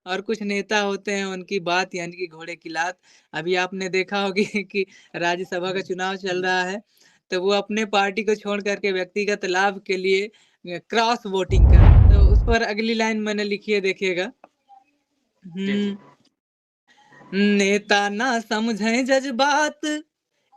और कुछ नेता होते हैं उनकी बात यानी कि घोड़े की लात। अभी आपने देखा होगी कि राज्यसभा का चुनाव चल रहा है, तो वो अपने पार्टी को छोड़ कर के व्यक्तिगत लाभ के लिए क्रॉस वोटिंग कर तो उस पर अगली लाइन मैंने लिखी है देखिएगा। जी, जी। हुँ, नेता ना समझें जज़्बात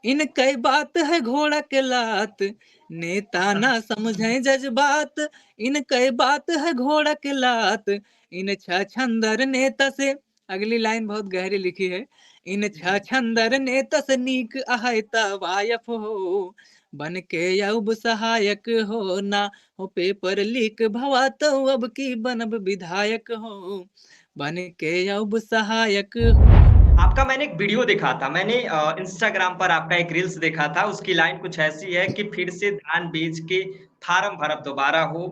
इन कई बात है घोड़ा के लात, नेता ना समझें जज़्बात, इन कई बात है घोड़ा के लात, इन छछंदर नेता से अगली लाइन बहुत गहरी लिखी है, इन छछंदर नेता से नीक अहायता वायफ हो, बन के अब सहायक हो ना हो पेपर लीक भवा तो अब की बनब विधायक हो, बन के अब सहायक हो। आपका मैंने एक वीडियो देखा था। मैंने इंस्टाग्राम पर आपका एक रील्स देखा था। उसकी लाइन कुछ ऐसी है कि फिर से धान बेच के फार्म भरब दोबारा हो,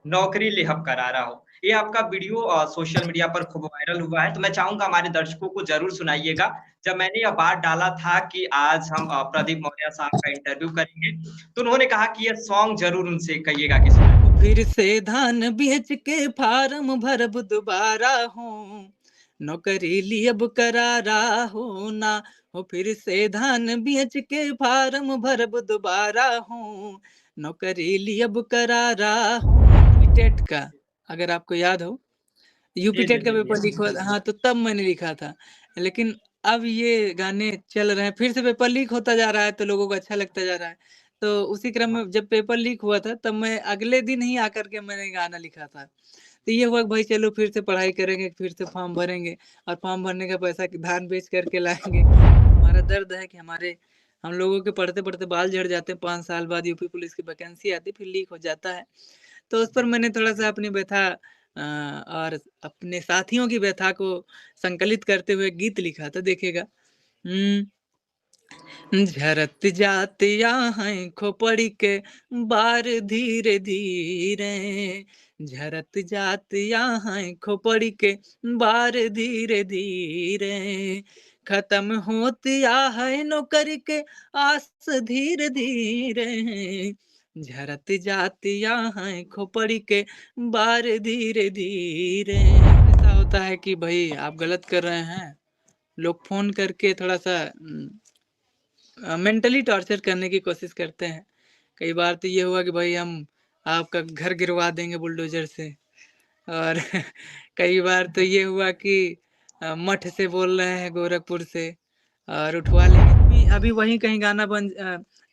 नौकरी लेहब करारा हो। ये आपका वीडियो सोशल मीडिया पर खूब वायरल हुआ है, तो मैं चाहूँगा हमारे दर्शकों को ज़रूर सुनाइएगा। जब मैंने यह बात डाला था कि आज हम प्रदीप मौर्य साहब का इंटरव्यू करेंगे, तो उन्होंने कहा कि ये सॉन्ग ज़रूर उनसे कहिएगा कि सुनाएँ। फिर से धान बेच के फार्म भरब दोबारा हूँ, नौकरी लियब करारा हो ना हो फिर से धान बेच के फार्म भरब दोबारा हूँ, नौकरी लियब करारा हूँ। टेट का अगर आपको याद हो यूपी जी, जी, टेट का जी, जी। पेपर लीक हुआ हाँ, तो तब मैंने लिखा था। लेकिन अब ये गाने चल रहे हैं, फिर से पेपर लीक होता जा रहा है तो लोगों को अच्छा लगता जा रहा है। तो उसी क्रम में जब पेपर लीक हुआ था तब मैं अगले दिन ही आकर के मैंने गाना लिखा था। तो ये हुआ कि भाई चलो फिर से पढ़ाई करेंगे, फिर से फॉर्म भरेंगे और फॉर्म भरने का पैसा धान बेच कर के लाएँगे। हमारा दर्द है कि हम लोगों के पढ़ते-पढ़ते बाल झड़ जाते हैं, 5 साल बाद यूपी पुलिस की वैकेंसी आती है, फिर लीक हो जाता है। तो उस पर जी। मैंने थोड़ा-सा अपनी व्यथा और अपने साथियों की व्यथा को संकलित करते हुए गीत लिखा था देखिएगा। हुँ। झरत जातिया हैं खोपड़ी के बार धीरे धीरे झरत जातिया हैं खोपड़ी के बार धीरे धीरे खत्म होतिया है नौकरी के आस धीरे धीरे झरत जातिया हैं खोपड़ी के बार धीरे धीरे ऐसा होता है कि भाई आप गलत कर रहे हैं लोग फ़ोन करके थोड़ा-सा मेंटली टॉर्चर करने की कोशिश करते हैं। कई बार तो ये हुआ कि भाई हम आपका घर गिरवा देंगे बुलडोज़र से और कई बार तो ये हुआ कि मठ से बोल रहे हैं गोरखपुर से और उठवा लेंगे। अभी वहीं कहीं गाना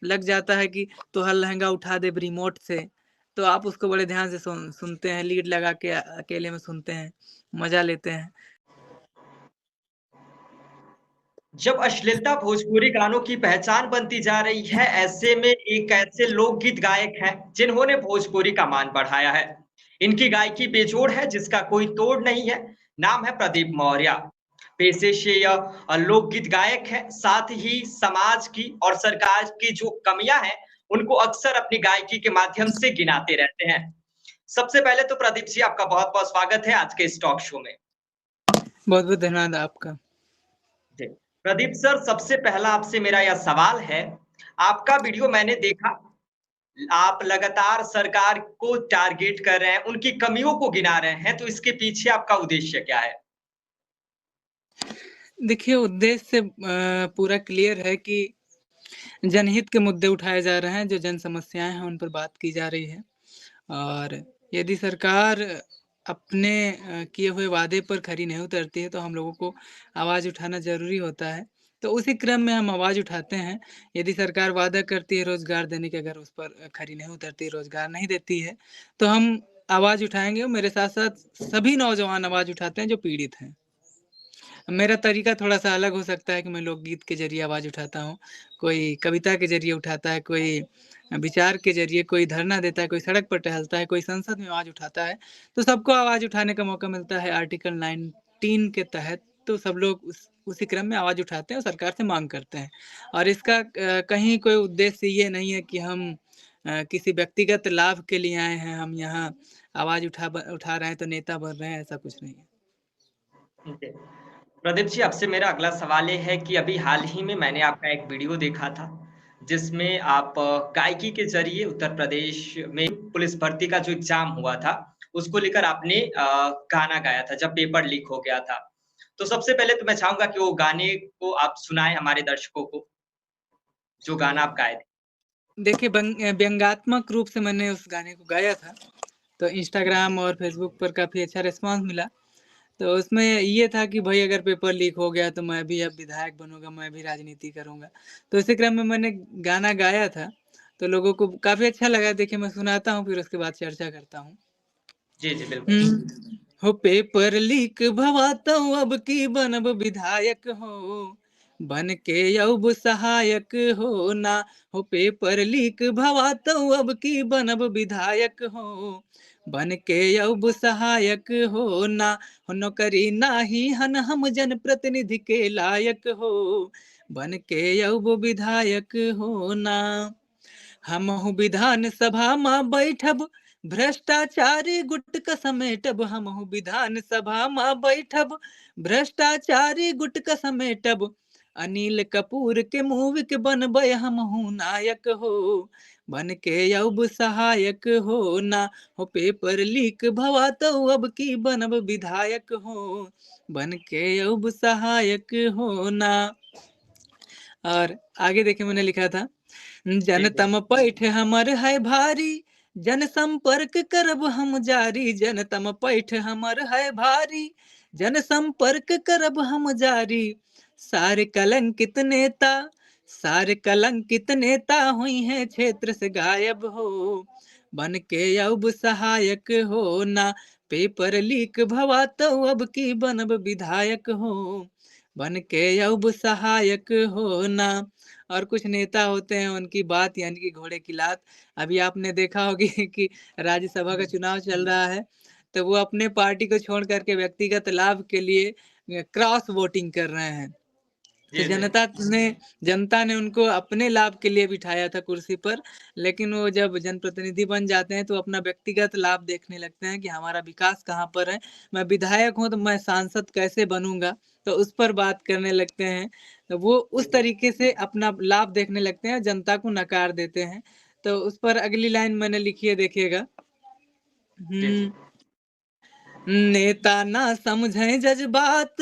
लग जाता है कि तोहर लहंगा उठा देब रिमोट से, तो आप उसको बड़े ध्यान से सुनते हैं, लीड लगा के अकेले में सुनते हैं, मज़ा लेते हैं। जब अश्लीलता भोजपुरी गानों की पहचान बनती जा रही है, ऐसे में एक ऐसे लोकगीत गायक हैं, जिन्होंने भोजपुरी का मान बढ़ाया है। इनकी गायकी बेजोड़ है, जिसका कोई तोड़ नहीं है। नाम है प्रदीप मौर्य। पेशे से यह लोकगीत गायक है, साथ ही समाज की और सरकार की जो कमियां हैं, उनको अक्सर अपनी गायकी के माध्यम से गिनाते रहते हैं। सबसे पहले तो प्रदीप जी आपका बहुत-बहुत स्वागत है आज के इस टॉक शो में। बहुत-बहुत धन्यवाद आपका। जी। प्रदीप सर, सबसे पहला आपसे मेरा यह सवाल है, आपका वीडियो मैंने देखा, आप लगातार सरकार को टारगेट कर रहे हैं, उनकी कमियों को गिना रहे हैं, तो इसके पीछे आपका उद्देश्य क्या है? देखिए उद्देश्य पूरा क्लियर है कि जनहित के मुद्दे उठाए जा रहे हैं, जो जन समस्याएँ हैं, उन पर बात की जा रही है। और यदि सरकार अपने किए हुए वादे पर खरी नहीं उतरती है, तो हम लोगों को आवाज़ उठाना ज़रूरी होता है। तो उसी क्रम में हम आवाज़ उठाते हैं। यदि सरकार वादा करती है रोज़गार देने की, अगर उस पर खरी नहीं उतरती, रोज़गार नहीं देती है, तो हम आवाज़ उठाएँगे और मेरे साथ-साथ सभी नौजवान आवाज़ उठाते हैं, जो पीड़ित हैं। मेरा तरीका थोड़ा-सा अलग हो सकता है कि मैं लोकगीत के ज़रिए आवाज़ उठाता हूँ, कोई कविता के ज़रिए उठाता है, कोई विचार के ज़रिए, कोई धरना देता है, कोई सड़क पर टहलता है, कोई संसद में आवाज़ उठाता है। तो सबको आवाज़ उठाने का मौका मिलता है आर्टिकल 19 के तहत, तो सब लोग उसी क्रम में आवाज़ उठाते हैं और सरकार से माँग करते हैं। और इसका कहीं कोई उद्देश्य ये नहीं है कि हम किसी व्यक्तिगत लाभ के लिए आए हैं, हम यहाँ आवाज़ उठा रहे हैं तो नेता बन रहे हैं, ऐसा कुछ नहीं है। जी। प्रदीप जी, आपसे मेरा अगला सवाल ये है कि अभी हाल ही में मैंने आपका एक वीडियो देखा था, जिसमें आप गायकी के ज़रिए उत्तर प्रदेश में पुलिस भर्ती का जो एग्ज़ाम हुआ था, उसको लेकर आपने गाना गाया था जब पेपर लीक हो गया था। तो सबसे पहले तो मैं चाहूँगा कि वो गाने को आप सुनाएँ हमारे दर्शकों को, जो गाना आप गाए थे। देखिए व्यंग्यात्मक रूप से मैंने उस गाने को गाया था, तो इंस्टाग्राम और फ़ेसबुक पर काफ़ी अच्छा रिस्पॉन्स मिला। तो उसमें ये था कि भई अगर पेपर लीक हो गया तो मैं भी अब विधायक बनूँगा, मैं भी राजनीति करूँगा। तो इसी क्रम में मैंने गाना गाया था, तो लोगों को काफ़ी अच्छा लगा। देखिए मैं सुनाता हूँ फिर उसके बाद चर्चा करता हूँ। जी, जी, बिल्कुल। हो पेपर लीक भवातौ अब की बनब विधायक हो, बन के अब सहायक हो ना। हो पेपर लीक भवातौ अब की बनब विधायक हो, बन के अब सहायक हो ना। हो नौकरी नाही हन हम जनप्रतिनिधि के लायक हो, बन के अब विधायक हो ना। हमहु विधान सभा में बैठब, भ्रष्टाचारी गुट क समेटब। हमहु विधान सभा में बैठब, भ्रष्टाचारी गुट क समेटब। अनिल कपूर के मूवी के बनबै हमहु नायक हो, बन के अब सहायक हो ना। हो पेपर लीक भवा तो अब की बनब विधायक हो, बन के अब सहायक हो ना। और आगे देखिए मैंने लिखा था, जी, जी। जनतम पैठ हमर है भारी, जनसंपर्क करब हम जारी। जनतम पैठ हमर है भारी, जनसंपर्क करब हम जारी। सारे कलंकित नेता, सारे कलंकित नेता हुई हैं क्षेत्र से गायब हो, बन के अब सहायक हो ना। पेपर लीक भवा तो अब की बनब विधायक हो, बन के अब सहायक हो ना। और कुछ नेता होते हैं उनकी बात यानी कि घोड़े की लात। अभी आपने देखा होगी कि राज्यसभा का चुनाव चल रहा है, तो वो अपने पार्टी को छोड़ कर के व्यक्तिगत लाभ के लिए क्रॉस वोटिंग कर रहे हैं। तो जी, जी। जनता ने उनको अपने लाभ के लिए बिठाया था कुर्सी पर, लेकिन वो जब जनप्रतिनिधि बन जाते हैं तो अपना व्यक्तिगत लाभ देखने लगते हैं कि हमारा विकास कहाँ पर है। मैं विधायक हूँ तो मैं सांसद कैसे बनूँगा? तो उस पर बात करने लगते हैं। तो वो उस तरीके से अपना लाभ देखने लगते हैं, जनता को नकार देते हैं। तो उस पर अगली लाइन मैंने लिखी है, देखिएगा। जी, हुँ। जी। नेता ना समझें जज़्बात,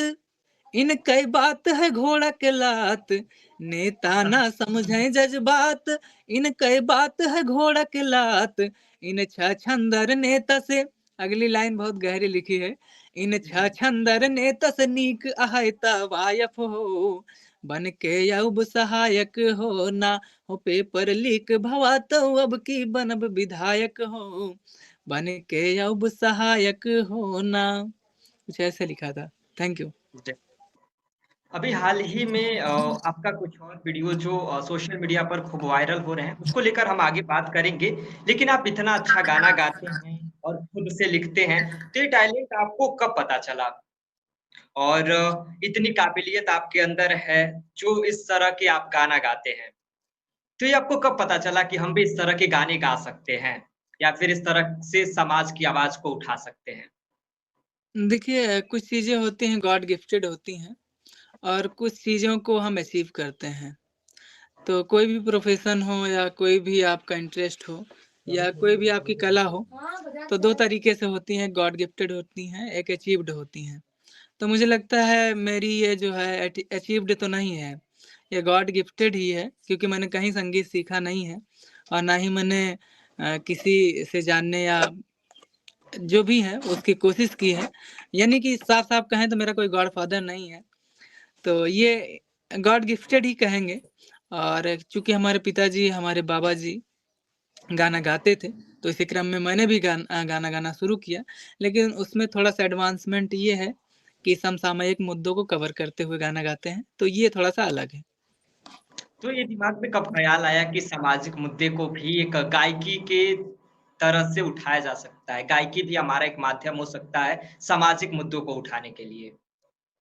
इनकई बात है घोड़ा के लात। नेता ना समझें जज़्बात, इनकई बात है घोड़ा के लात। इन छछंदर नेता से, अगली लाइन बहुत गहरी लिखी है। इन छछंदर नेता से नीक अहैता वायफ हो, बन के अब सहायक हो ना। हो पेपर लीक भवा तो अब की बनब विधायक हो, बन के अब सहायक हो ना। कुछ ऐसे लिखा था। Thank you. जी। अभी हाल ही में आपका कुछ और वीडियो जो सोशल मीडिया पर खूब वायरल हो रहे हैं, उसको लेकर हम आगे बात करेंगे। लेकिन आप इतना अच्छा गाना गाते हैं और खुद से लिखते हैं, तो ये टैलेंट आपको कब पता चला? और इतनी काबिलियत आपके अंदर है, जो इस तरह के आप गाना गाते हैं। तो ये आपको कब पता चला कि हम भी इस तरह के गाने गा सकते हैं? या फिर इस तरह से समाज की आवाज़ को उठा सकते हैं? देखिए, कुछ चीज़ें होती हैं गॉड गिफ्टेड होती हैं और कुछ चीज़ों को हम अचीव करते हैं। तो कोई भी प्रोफ़ेशन हो या कोई भी आपका इंटरेस्ट हो या कोई भी आपकी कला हो, तो 2 तरीके से होती हैं, गॉड गिफ्टेड होती हैं, एक अचीव्ड होती हैं। तो मुझे लगता है मेरी ये जो है अचीव्ड तो नहीं है, ये गॉड गिफ्टेड ही है, क्योंकि मैंने कहीं संगीत सीखा नहीं है और ना ही मैंने किसी से जानने या जो भी है उसकी कोशिश की है। यानी कि साफ-साफ कहें तो मेरा कोई गॉडफ़ादर नहीं है। तो ये गॉड गिफ्टेड ही कहेंगे। और चूँकि हमारे पिताजी, हमारे बाबा जी गाना गाते थे, तो इसी क्रम में मैंने भी गाना गाना शुरू किया। लेकिन उसमें थोड़ा-सा एडवांसमेंट ये है कि समसामयिक मुद्दों को कवर करते हुए गाना गाते हैं, तो ये थोड़ा-सा अलग है। तो ये दिमाग में कब ख़्याल आया कि सामाजिक मुद्दे को भी एक गायकी के तरह से उठाया जा सकता है? गायकी भी हमारा एक माध्यम हो सकता है, सामाजिक मुद्दों को उठाने के लिए।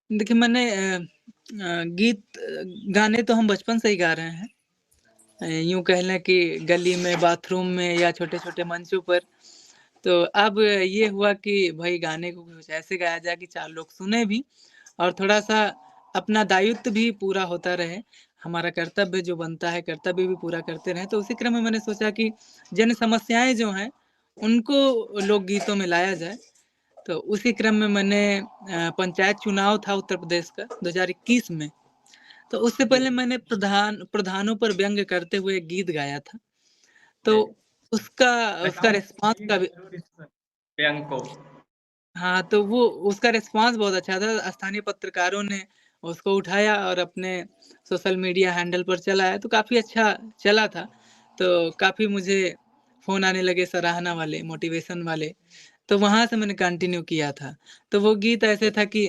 देखिए मैंने गीत गाने तो हम बचपन से ही गा रहे हैं। यूँ कह लें कि गली में, बाथरूम में या छोटे-छोटे मंचों पर। तो अब ये हुआ कि भई गाने को कुछ ऐसे गाया जाए कि 4 लोग सुनें भी और थोड़ा-सा अपना दायित्व भी पूरा होता रहे। हमारा कर्तव्य जो बनता है, कर्तव्य भी पूरा करते रहें। तो उसी क्रम में मैंने सोचा कि जन समस्याएँ जो हैं, उनको लोकगीतों में लाया जाए। तो उसी क्रम में मैंने पंचायत चुनाव था उत्तर प्रदेश का 2021 में, तो उससे जी, पहले मैंने प्रधानों पर व्यंग्य करते हुए एक गीत गाया था। तो जी। उसका मैं उसका चाहूँगा रिस्पॉन्स का सुनाइएगा भी ज़रूर इस व्यंग को। हाँ, तो वो उसका रिस्पॉन्स बहुत अच्छा था। स्थानीय पत्रकारों ने उसको उठाया और अपने सोशल मीडिया हैंडल पर चलाया, तो काफ़ी अच्छा चला था। तो काफ़ी मुझे फ़ोन आने लगे सराहना वाले, मोटिवेशन वाले, तो वहाँ से मैंने कंटिन्यू किया था। तो वो गीत ऐसे था कि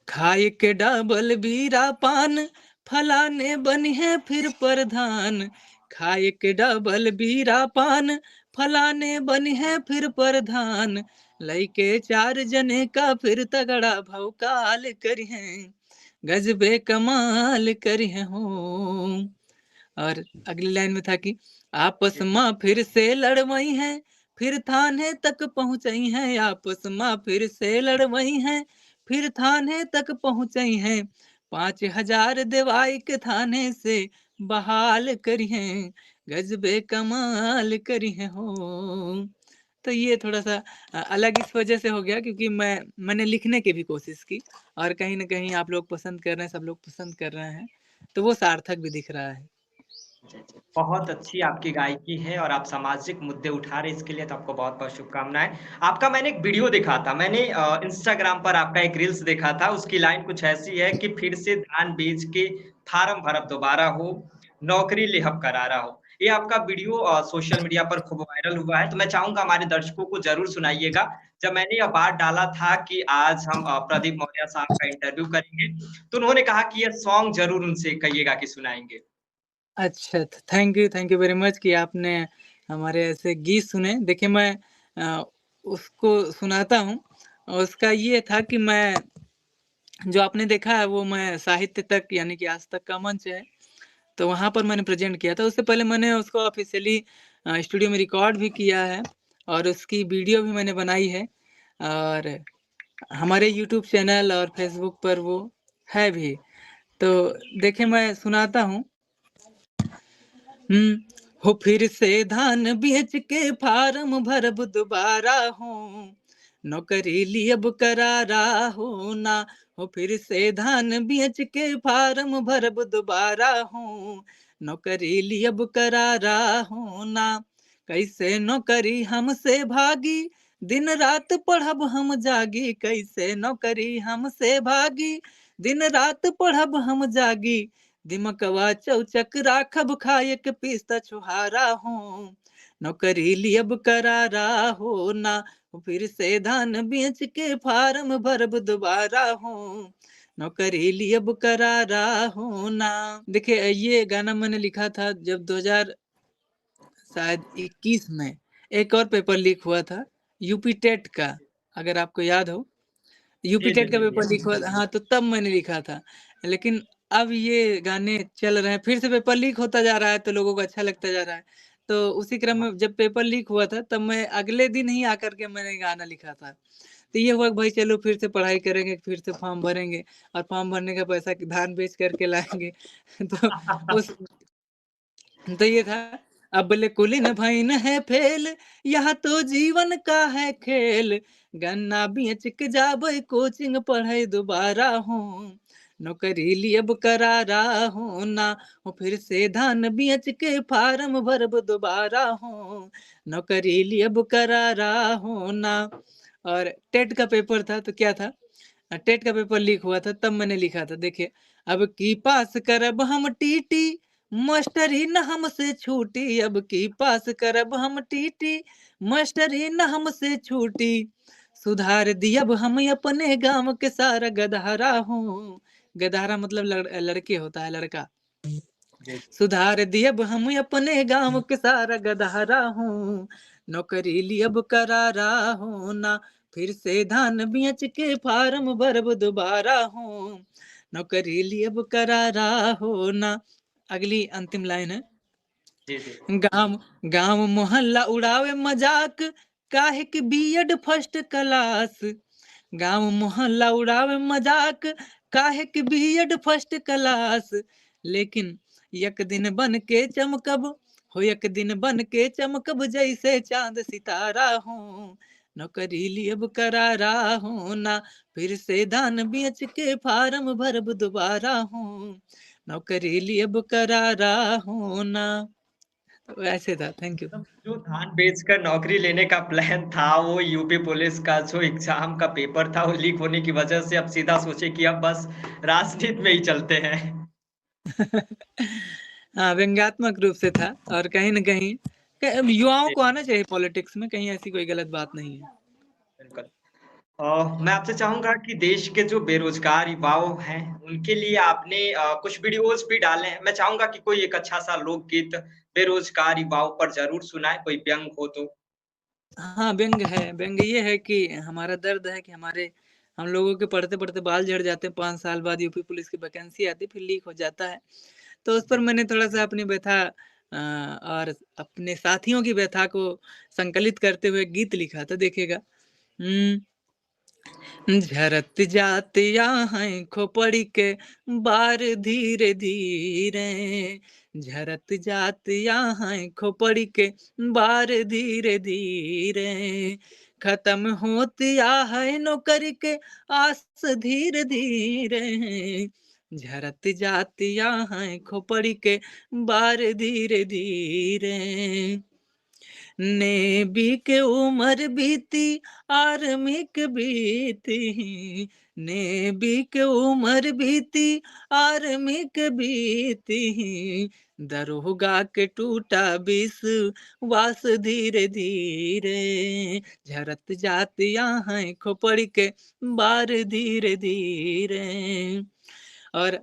खाए के डबल बीरा पान, फलाने बनी है फिर प्रधान। खाए के डबल बीरा पान, फलाने बनी है फिर प्रधान। लइके 4 जने का फिर तगड़ा भौकाल करिहें, गजबे कमाल करिहें हो। और अगली लाइन में था कि आपस जी, में फिर से लड़वई हैं, फिर थाने तक पहुँचई हैं, आपस में फिर से लड़वई हैं, फिर थाने तक पहुँचई हैं। 5000 देवाई के थाने से बहाल करिहें, गजबे कमाल करिहें हो। तो ये थोड़ा-सा अलग इस वजह से हो गया क्योंकि मैंने लिखने की भी कोशिश की और कहीं न कहीं आप लोग पसंद कर रहे हैं, सब लोग पसंद कर रहे हैं, तो वो सार्थक भी दिख रहा है। जी, जी। बहुत अच्छी आपकी गायकी है और आप सामाजिक मुद्दे उठा रहे हैं, इसके लिए तो आपको बहुत-बहुत शुभकामनाएँ। आपका मैंने एक वीडियो देखा था, मैंने इंस्टाग्राम पर आपका एक रील्स देखा था, उसकी लाइन कुछ ऐसी है कि फिर से धान बेच के फार्म भरब दोबारा हो, नौकरी लेहब करारा हो। ये आपका वीडियो सोशल मीडिया पर खूब वायरल हुआ है, तो मैं चाहूँगा हमारे दर्शकों को ज़रूर सुनाइएगा। जब मैंने यह बात डाला था कि आज हम प्रदीप मौर्य साहब का इंटरव्यू करेंगे, तो उन्होंने कहा कि ये सॉन्ग ज़रूर उनसे कहिएगा कि सुनाएँगे। अच्छा, थैंक यू वेरी मच कि आपने हमारे ऐसे गीत सुने। देखिए मैं अ, उसको सुनाता हूँ और उसका ये था कि मैं जो आपने देखा है वो मैं साहित्य तक यानी कि आज तक का मंच है, तो वहाँ पर मैंने प्रेज़ेंट किया था। उससे पहले मैंने उसको ऑफ़िशियली स्टूडियो में रिकॉर्ड भी किया है और उसकी वीडियो भी मैंने बनाई है और हमारे यूट्यूब चैनल और फ़ेसबुक पर वो है भी। तो देखिए मैं सुनाता हूँ। हुँ, हो फिर से धान बेच के फार्म भरब दोबारा हो, नौकरी लियब करारा हो ना। हो फिर से धान बेच के फार्म भरब दोबारा हो, नौकरी लियब करारा हो ना। कैसे नौकरी हमसे भागी, दिन रात पढ़ब हम जागी, कैसे नौकरी हमसे भागी, दिन रात पढ़ब हम जागी। दिमकवा चौचक राखब खाए के पिस्ता छुहारा हो, नौकरी लियब करारा हो ना। फिर से धान बेच के फार्म भरब दोबारा हो, नौकरी लियब करारा हो ना। देखिए ये गाना मैंने लिखा था जब 2000 शायद 21 में एक और पेपर लीक हुआ था यूपी टेट का, अगर आपको याद हो। यूपी जी, जी, टेट का जी, जी। पेपर लीक हुआ था हाँ, तो तब मैंने लिखा था। लेकिन अब ये गाने चल रहे हैं, फिर से पेपर लीक होता जा रहा है तो लोगों को अच्छा लगता जा रहा है। तो उसी क्रम में जब पेपर लीक हुआ था तब मैं अगले दिन ही आकर के मैंने गाना लिखा था। तो ये हुआ कि भाई चलो फिर से पढ़ाई करेंगे, फिर से फॉर्म भरेंगे और फॉर्म भरने का पैसा धान बेच कर के लाएँगे। तो उस तो ये था अबले कुलीन भईन है फेल, यहाँ तो जीवन का है खेल। गन्ना बेच के जाबै कोचिंग पढ़ै दोबारा हो, नौकरी लियब करारा हो ना। हो फिर से धान बेच के फार्म भरब दोबारा हो, नौकरी लियब करारा हो ना। और टेट का पेपर था तो क्या था टेट का पेपर लीक हुआ था तब मैंने लिखा था देखिए, अब की पास करब हम टीटी, मास्टरी न हमसे छूटी। अब की पास करब हम टीटी, मास्टरी न हमसे छूटी। सुधार दियब हम अपने गाँव के सारा गदहारा हूँ। गदहारा मतलब लड़के होता है, लड़का। जी, सुधार दियब हम अपने गाँव के सारा गदहारा हूँ, नौकरी लियब करारा हो ना। फिर से धान बेच के फार्म भरब दोबारा हूँ, नौकरी लियब करारा हो ना। अगली अंतिम लाइन है जी, जी। गाँव गाँव मोहल्ला उड़ावे मजाक, काहे कि बीएड फर्स्ट क्लास। गाँव मोहल्ला उड़ावे मजाक, काहे कि बीएड फर्स्ट क्लास। लेकिन एक दिन बन के चमकब, हो एक दिन बन के चमकब जैसे चाँद सितारा हूँ, नौकरी लियब करारा हूँ ना, फिर से धान बेच के फार्म भरब दोबारा हूँ, नौकरी लियब करारा हूँ ना। तो ऐसे था, थैंक यू। मतलब जो धान बेचकर नौकरी लेने का प्लान था, वो यूपी पुलिस का जो एग्ज़ाम का पेपर था, वो लीक होने की वजह से अब सीधा सोचे कि अब बस राजनीति में ही चलते हैं। हाँ, व्यंग्यात्मक रूप से था और कहीं न कहीं युवाओं जी, को आना चाहिए पॉलिटिक्स में, कहीं ऐसी कोई गलत बात नहीं है। बिल्कुल। मैं आपसे चाहूँगा कि देश के जो बेरोज़गार युवाओं हैं, उनके लिए आपने कुछ वीडियोज़ भी डाले हैं। मैं चाहूँगा कि कोई एक अच्छा-सा लोकगीत बेरोज़गार युवाओं पर ज़रूर सुनाएँ, कोई व्यंग हो तो? हाँ, व्यंग है। व्यंग ये है कि हमारा दर्द है कि हम लोगों के पढ़ते-पढ़ते बाल झड़ जाते हैं, 5 साल बाद यूपी पुलिस की वैकेंसी आती है, फिर लीक हो जाता है। तो उस पर जी। मैंने थोड़ा-सा अपनी व्यथा और अपने साथियों की व्यथा को संकलित करते हुए गीत लिखा था, देखिएगा। हुँ। झरत जातिया हैं खोपड़ी के बार धीरे धीरे, झरत जातिया हैं खोपड़ी के बार धीरे धीरे, खत्म होतिया है नौकरी के आस धीरे धीरे, झरत जातिया हैं खोपड़ी के बार धीरे धीरे, नेबी के उम्र बीती आर्मिक बीती, नेबी के उम्र बीती आर्मिक बीती, दरोगा के टूटा विश्वास धीरे धीरे, झरत जातिया हैं खोपड़ी के बार धीरे धीरे। और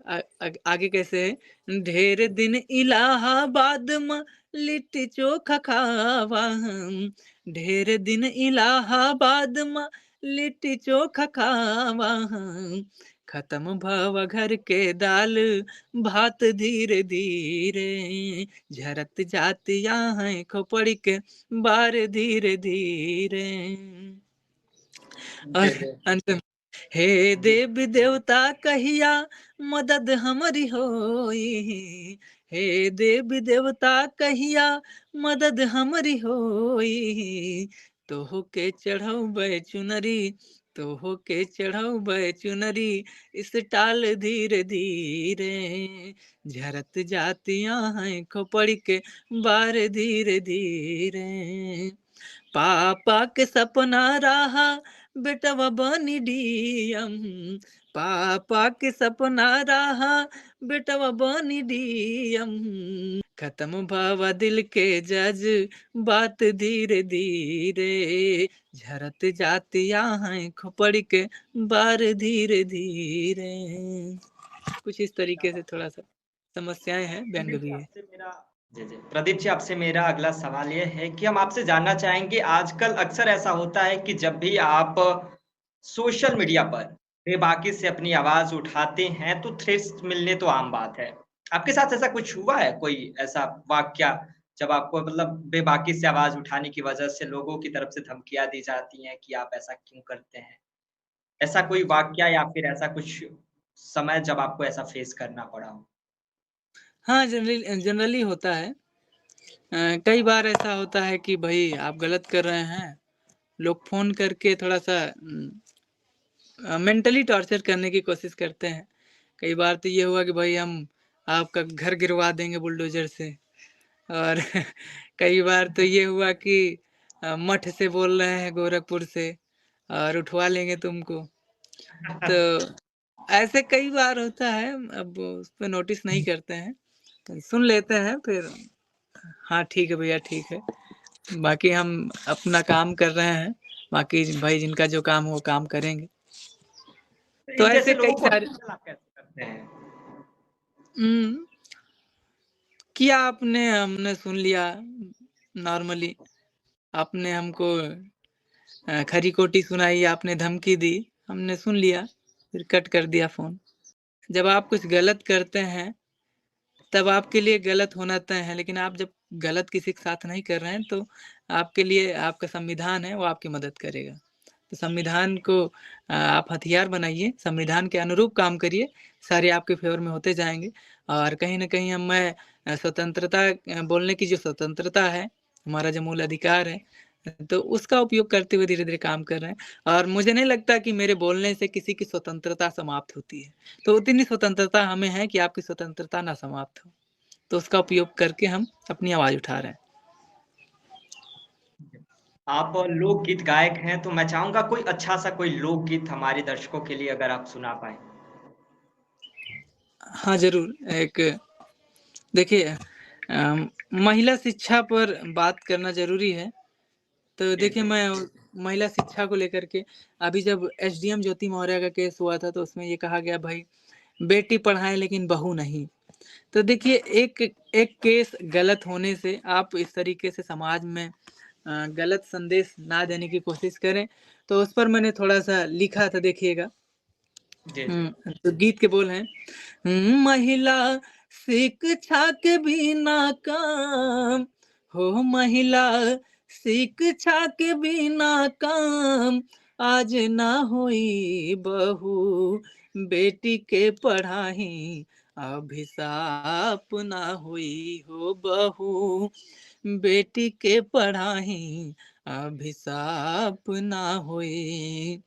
आगे कैसे है, ढेर दिन इलाहाबाद में लिट्टी चोखा खावा हम, ढेर दिन इलाहाबाद में लिट्टी चोखा खावा हम, खत्म भव घर के दाल भात धीरे धीरे, झरत जातिया हैं खोपड़ी के बार धीरे धीरे। और जी, जी। अंत में, हे जी। देव देवता कहिया मदद हमरी होई, हे देव देवता कहिया मदद हमरी होई, तोह के चढ़ौबै चुनरी, तोह के चढ़ौबै चुनरी, इस टाल धीरे धीरे, झरत जातियां हैं खोपड़ी के बार धीरे धीरे, पापा के सपना रहा बेटवा बनी डीएम, पापा के सपना रहा बेटवा बनी डीएम, खत्म भावा दिल के जज बात धीरे धीरे, झरत जातिया हैं खोपड़ी के बार धीरे धीरे। कुछ इस तरीके से थोड़ा सा समस्याएं हैं, व्यंग प्रदीप जी भी है। आपसे मेरा जी, जी। प्रदीप जी आपसे मेरा अगला सवाल ये है कि हम आपसे जानना चाहेंगे आजकल अक्सर ऐसा होता है कि जब भी आप सोशल मीडिया पर बेबाकी से अपनी आवाज़ उठाते हैं तो थ्रेड्स मिलने तो आम बात है। आपके साथ ऐसा कुछ हुआ है कोई ऐसा वाक़या जब आपको मतलब बेबाकी से आवाज़ उठाने की वज़ह से लोगों की तरफ से धमकियाँ दी जाती हैं कि आप ऐसा क्यों करते हैं? ऐसा कोई वाक़या या फिर ऐसा कुछ समय जब आपको ऐसा फ़ेस करना पड़ा हो? हाँ, जनरली होता है। कई बार ऐसा होता है कि भई आप गलत कर रहे हैं, लोग फ़ोन करके थोड़ा-सा मेंटली टॉर्चर करने की कोशिश करते हैं। कई बार तो ये हुआ कि भई हम आपका घर गिरवा देंगे बुलडोज़र से, और कई बार तो ये हुआ कि मठ से बोल रहे हैं गोरखपुर से और उठवा लेंगे तुमको। तो ऐसे कई बार होता है, अब उस पे नोटिस नहीं करते हैं, तो सुन लेते हैं फिर, हाँ, ठीक है भैया, ठीक है। बाकी हम अपना काम कर रहे हैं, बाकी भाई जिनका जो काम हो वो काम करेंगे। तो तो इन जैसे ऐसे कई लोगों को सारे हैंडल आप कैसे करते हैं? हुँ, किया आपने, हमने सुन लिया नॉर्मली, आपने हमको खरी-खोटी सुनाई, आपने धमकी दी, हमने सुन लिया, फिर कट कर दिया फ़ोन। जब आप कुछ गलत करते हैं, तब आपके लिए गलत होना तय है, लेकिन आप जब गलत किसी के साथ नहीं कर रहे हैं, तो आपके लिए आपका संविधान है, वो आपकी मदद करेगा। तो संविधान को आप हथियार बनाइए, संविधान के अनुरूप काम करिए, सारे आपके फ़ेवर में होते जाएँगे। और कहीं न कहीं मैं स्वतंत्रता बोलने की जो स्वतंत्रता है, हमारा जो मूल अधिकार है, तो उसका उपयोग करते हुए धीरे-धीरे काम कर रहे हैं और मुझे नहीं लगता कि मेरे बोलने से किसी की स्वतंत्रता समाप्त होती है। तो उतनी स्वतंत्रता हमें है कि आपकी स्वतंत्रता ना समाप्त हो। तो उसका उपयोग करके हम अपनी आवाज़ उठा रहे हैं। आप लोकगीत गायक हैं, तो मैं चाहूँगा कोई अच्छा-सा कोई लोकगीत हमारे दर्शकों के लिए अगर आप सुना पाएँ? हाँ, ज़रूर। एक देखिए महिला शिक्षा पर बात करना ज़रूरी है। तो जी, देखिए जी। मैं महिला शिक्षा को लेकर के अभी जब एसडीएम ज्योति मौर्य का केस हुआ था तो उसमें ये कहा गया भाई बेटी पढ़ाएँ लेकिन बहू नहीं। तो देखिए एक एक केस गलत होने से आप इस तरीके से समाज में गलत संदेश ना देने की कोशिश करें। तो उस पर मैंने थोड़ा-सा लिखा था देखिएगा। जी, जी। तो गीत के बोल हैं महिला शिक्षा के बिना काम हो महिला शिक्षा के बिना काम आज ना हुई बहू बेटी के पढ़ाई अभिशाप ना हुई हो बहू बेटी के पढ़ाई अभिशाप ना हुई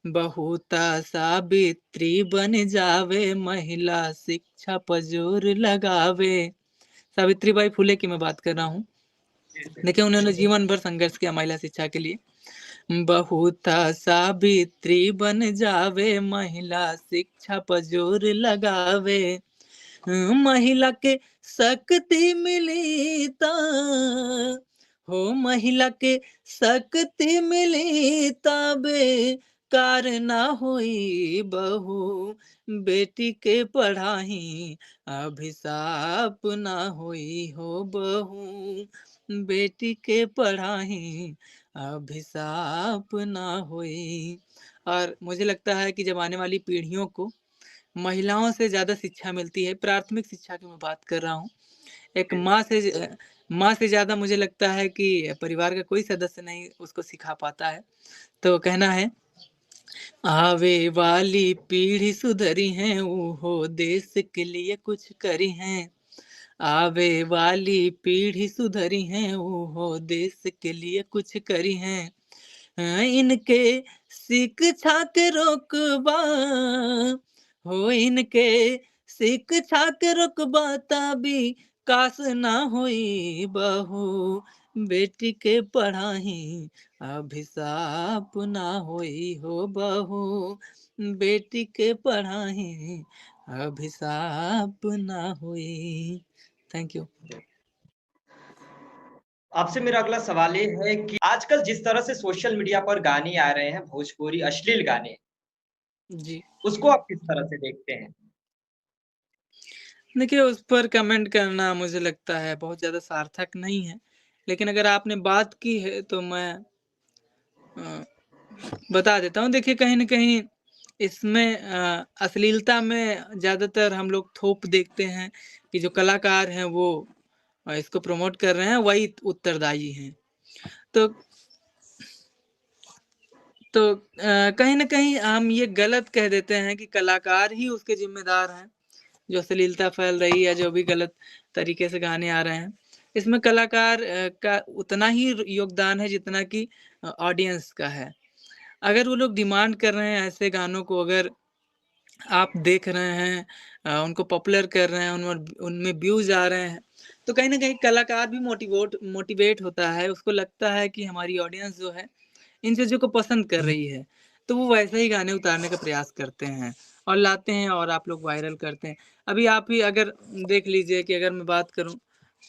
बहुता सावित्री बन जावे महिला शिक्षा पर जोर लगावे। सावित्रीबाई फुले की मैं बात कर रहा हूँ। जी, जी। देखिए उन्होंने जीवन भर संघर्ष किया महिला शिक्षा के लिए। बहुता सावित्री बन जावे महिला शिक्षा पर जोर लगावे। महिला के शक्ति मिली ता हो महिला के शक्ति मिली तबे कार ना हुई बहू बेटी के पढ़ाई अभिशाप ना हुई हो बहू बेटी के पढ़ाई अभिशाप ना हुई। और मुझे लगता है कि जब आने वाली पीढ़ियों को महिलाओं से ज़्यादा शिक्षा मिलती है, प्राथमिक शिक्षा की मैं बात कर रहा हूँ। एक जी, माँ से ज़्यादा मुझे लगता है कि परिवार का कोई सदस्य नहीं उसको सिखा पाता है। तो कहना है, आवे वाली पीढ़ी सुधरी है, ओहो देश के लिए कुछ करी हैं। आवे वाली पीढ़ी सुधरी है, ओहो देश के लिए कुछ करी हैं। इनके शिक्षा के रोकबा हो इनके शिक्षा के रोकबा तभी काश ना हुई बहू बेटी के पढ़ाई अभिशाप ना हुई हो बहू बेटी के पढ़ाई अभिशाप ना हुई। Thank you. जी। आपसे मेरा अगला सवाल ये है कि आजकल जिस तरह से सोशल मीडिया पर गाने आ रहे हैं, भोजपुरी अश्लील गाने, जी। उसको आप किस तरह से देखते हैं? देखिए, उस पर कमेंट करना मुझे लगता है बहुत ज़्यादा सार्थक नहीं है। लेकिन अगर आपने बात की है तो मैं अ, बता देता हूँ। देखिए कहीं न कहीं इसमें अश्लीलता में ज़्यादातर हम लोग थोप देखते हैं कि जो कलाकार हैं वो इसको प्रमोट कर रहे हैं वही उत्तरदायी हैं। तो कहीं न कहीं हम ये गलत कह देते हैं कि कलाकार ही उसके ज़िम्मेदार हैं। जो अश्लीलता फैल रही है, जो भी गलत तरीके से गाने आ रहे हैं। इसमें कलाकार का उतना ही योगदान है जितना कि ऑडियंस का है। अगर वो लोग डिमांड कर रहे हैं ऐसे गानों को अगर आप देख रहे हैं उनको पॉपुलर कर रहे हैं, उनमें उनमें व्यूज़ आ रहे हैं, तो कहीं न कहीं कलाकार भी मोटिवेट होता है, उसको लगता है कि हमारी ऑडियंस जो है, इन चीज़ों को पसंद कर रही है। तो वो वैसे ही गाने उतारने का प्रयास करते हैं और लाते हैं और आप लोग वायरल करते हैं। अभी आप ही अगर देख लीजिए कि अगर मैं बात करूँ,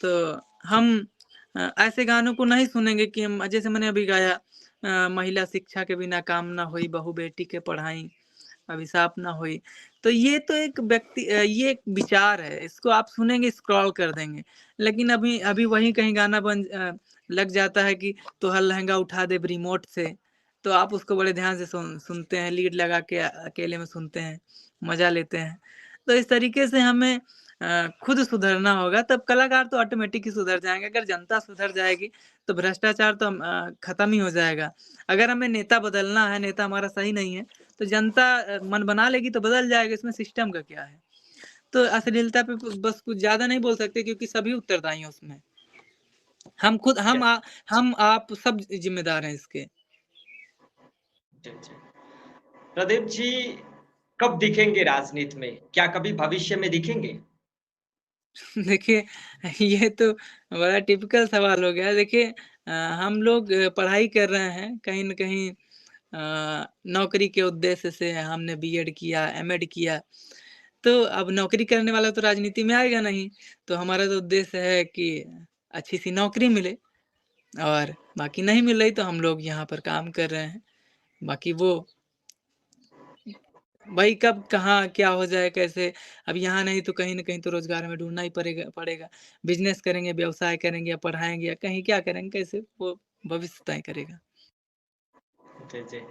तो हम ऐसे गानों को नहीं सुनेंगे कि हम जैसे मैंने अभी गाया महिला शिक्षा के बिना काम ना होई, बहू बेटी के पढ़ाई अभिशाप ना होई। तो ये तो एक ये एक विचार है, इसको आप सुनेंगे स्क्रॉल कर देंगे। लेकिन अभी अभी वही कहीं गाना लग जाता है कि तोहर लहंगा उठा देब रिमोट से, तो आप उसको बड़े ध्यान से सुनते हैं, लीड लगा के अकेले में सुनते हैं, मज़ा लेते हैं। तो इस तरीके से हमें खुद सुधरना होगा, तब कलाकार तो ऑटोमेटिक ही सुधर जाएँगे। अगर जनता सुधर जाएगी, तो भ्रष्टाचार तो खत्म ही हो जाएगा। अगर हमें नेता बदलना है, नेता हमारा सही नहीं है, तो जनता मन बना लेगी तो बदल जाएगा, इसमें सिस्टम का क्या है? तो अश्लीलता पे बस कुछ ज़्यादा नहीं बोल सकते क्योंकि सभी उत्तरदायी हैं उसमें। हम खुद यस। हम आप सब ज़िम्मेदार हैं इसके। जी, जी। प्रदीप जी कब दिखेंगे राजनीति में? क्या कभी भविष्य में दिखेंगे? देखिए, ये तो बड़ा टिपिकल सवाल हो गया। देखिए हम लोग पढ़ाई कर रहे हैं, कहीं न कहीं नौकरी के उद्देश्य से हमने बीएड किया, एमएड किया, तो अब नौकरी करने वाला तो राजनीति में आएगा नहीं। तो हमारा तो उद्देश्य है कि अच्छी-सी नौकरी मिले और बाकी नहीं मिल रही तो हम लोग यहाँ पर काम कर रहे हैं। बाकी वो भाई कब कहाँ क्या हो जाए कैसे अब यहाँ नहीं तो कहीं न कहीं तो रोज़गार हमें ढूँढना ही पड़ेगा। बिज़नेस करेंगे, व्यवसाय करेंगे या पढ़ाएँगे या कहीं क्या करेंगे कैसे वो भविष्य तय करेगा। जी, जी।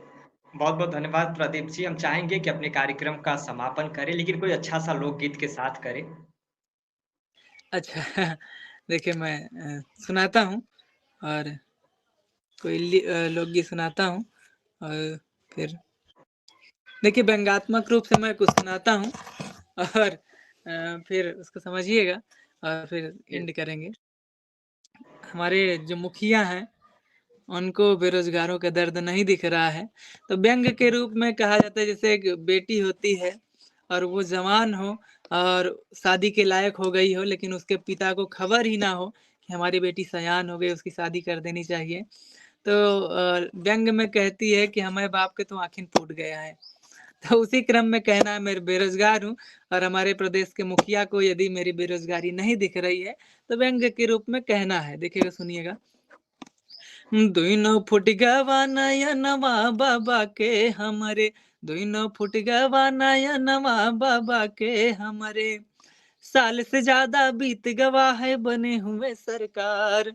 बहुत-बहुत धन्यवाद प्रदीप जी। हम चाहेंगे कि अपने कार्यक्रम का समापन करें, लेकिन कोई अच्छा-सा लोकगीत के साथ करें। अच्छा देखिए मैं सुनाता हूँ और लोकगीत सुनाता हूँ और फिर देखिए व्यंग्यात्मक रूप से मैं कुछ सुनाता हूँ और फिर उसको समझिएगा और फिर जी, एंड करेंगे। हमारे जो मुखिया हैं उनको बेरोज़गारों का दर्द नहीं दिख रहा है। तो व्यंग के रूप में कहा जाता है जैसे एक बेटी होती है और वो जवान हो और शादी के लायक हो गई हो लेकिन उसके पिता को खबर ही ना हो कि हमारी बेटी सयान हो गई, उसकी शादी कर देनी चाहिए। तो व्यंग में कहती है कि हमारे बाप के तो आखिर फूट गया है। तो उसी क्रम में कहना है मैं बेरोज़गार हूँ और हमारे प्रदेश के मुखिया को यदि मेरी बेरोज़गारी नहीं दिख रही है, तो व्यंग के रूप में कहना है। देखिएगा सुनिएगा। दुइनो फुट गवा नयनवा बाबा के हमरे दुइनो फुट गवा नयनवा बाबा के हमरे साल से ज्यादा बीत गवा है बने हुए सरकार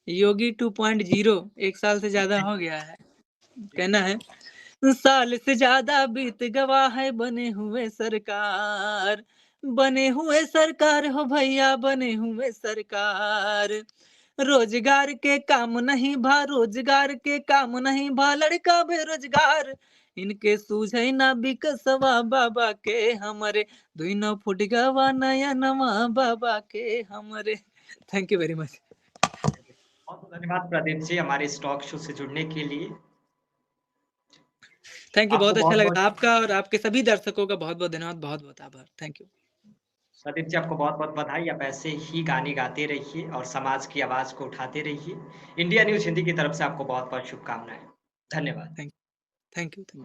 योगी 2.0 1 साल से ज्यादा हो गया है जी, कहना है साल से ज्यादा बीत गवा है बने हुए सरकार हो भैया बने हुए सरकार रोजगार के काम नहीं भा रोजगार के काम नहीं भा लड़का बेरोजगार इनके सूझे ना बिकसवा बाबा के हमरे दुई नौ फुट गवा नया नवा बाबा के हमरे थैंक यू वेरी मच बहुत-बहुत धन्यवाद प्रदीप जी हमारे इस टॉक शो से जुड़ने के लिए। थैंक यू आपको बहुत अच्छा बहुत-बहुत लगा आपका और आपके सभी दर्शकों का बहुत बहुत धन्यवाद बहुत बहुत आभार थैंक यू प्रदीप जी आपको बहुत-बहुत बधाई। आप ऐसे ही गाने गाते रहिए और समाज की आवाज़ को उठाते रहिए। इंडिया न्यूज़ हिंदी की तरफ से आपको बहुत-बहुत शुभकामनाएँ। धन्यवाद। Thank thank you